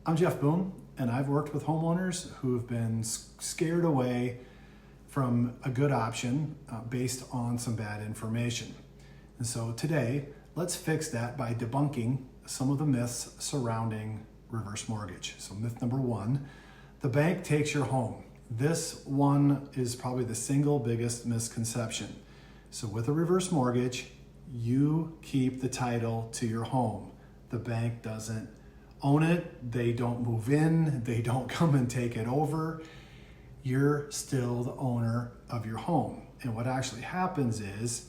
I'm Jeff Buum, and I've worked with homeowners who have been scared away from a good option based on some bad information. And so today, let's fix that by debunking some of the myths surrounding reverse mortgage. So myth number one, the bank takes your home. This one is probably the single biggest misconception. So with a reverse mortgage, you keep the title to your home. The bank doesn't own it, they don't move in, they don't come and take it over. You're still the owner of your home. And what actually happens is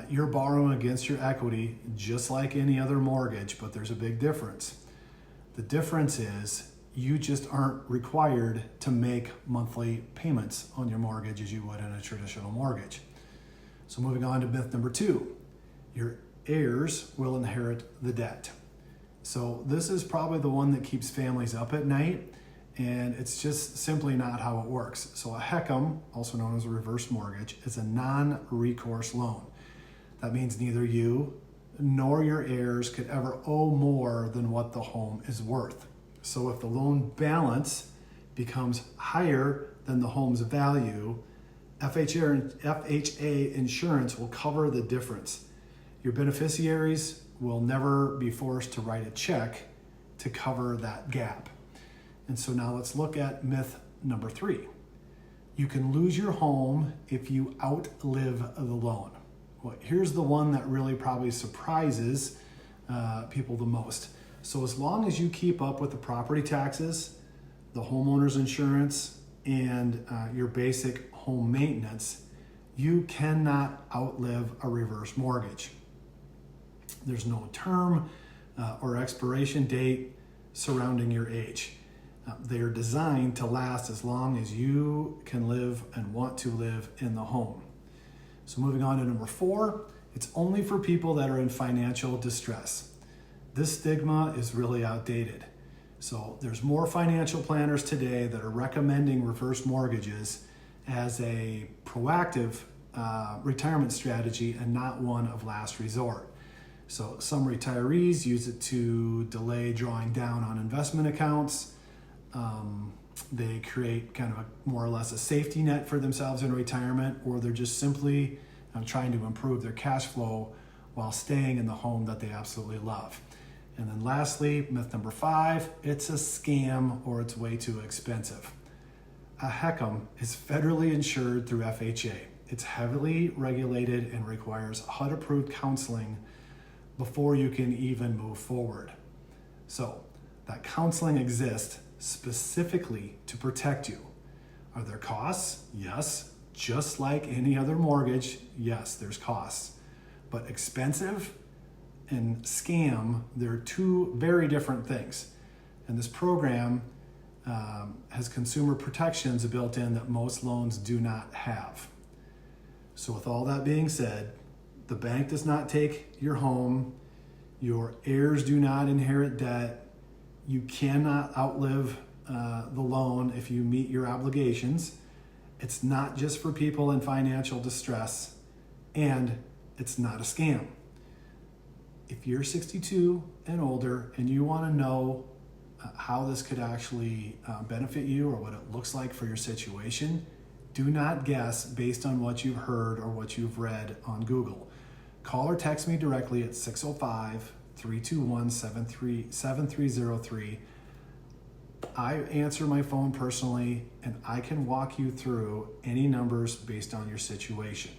you're borrowing against your equity just like any other mortgage, but there's a big difference. The difference is you just aren't required to make monthly payments on your mortgage as you would in a traditional mortgage. So moving on to myth number two, your heirs will inherit the debt. So this is probably the one that keeps families up at night, and it's just simply not how it works. So a HECM, also known as a reverse mortgage, is a non-recourse loan. That means neither you nor your heirs could ever owe more than what the home is worth. So if the loan balance becomes higher than the home's value, FHA insurance will cover the difference. Your beneficiaries will never be forced to write a check to cover that gap. And so now let's look at myth number three. You can lose your home if you outlive the loan. Well, here's the one that really probably surprises people the most. So as long as you keep up with the property taxes, the homeowner's insurance, and your basic home maintenance, you cannot outlive a reverse mortgage. There's no term or expiration date surrounding your age. They are designed to last as long as you can live and want to live in the home. So moving on to number four, it's only for people that are in financial distress. This stigma is really outdated. So there's more financial planners today that are recommending reverse mortgages as a proactive retirement strategy and not one of last resort. So some retirees use it to delay drawing down on investment accounts. They create kind of more or less a safety net for themselves in retirement, or they're just simply trying to improve their cash flow while staying in the home that they absolutely love. And then lastly, myth number five, it's a scam or it's way too expensive. A HECM is federally insured through FHA. It's heavily regulated and requires HUD-approved counseling before you can even move forward. So that counseling exists specifically to protect you. Are there costs? Yes. Just like any other mortgage, yes, there's costs. But expensive and scam, they're two very different things. And this program has consumer protections built in that most loans do not have. So with all that being said, the bank does not take your home, your heirs do not inherit debt, you cannot outlive the loan if you meet your obligations. It's not just for people in financial distress, and it's not a scam. If you're 62 and older and you want to know how this could actually benefit you or what it looks like for your situation, do not guess based on what you've heard or what you've read on Google. Call or text me directly at 605-321-7303. I answer my phone personally, and I can walk you through any numbers based on your situation.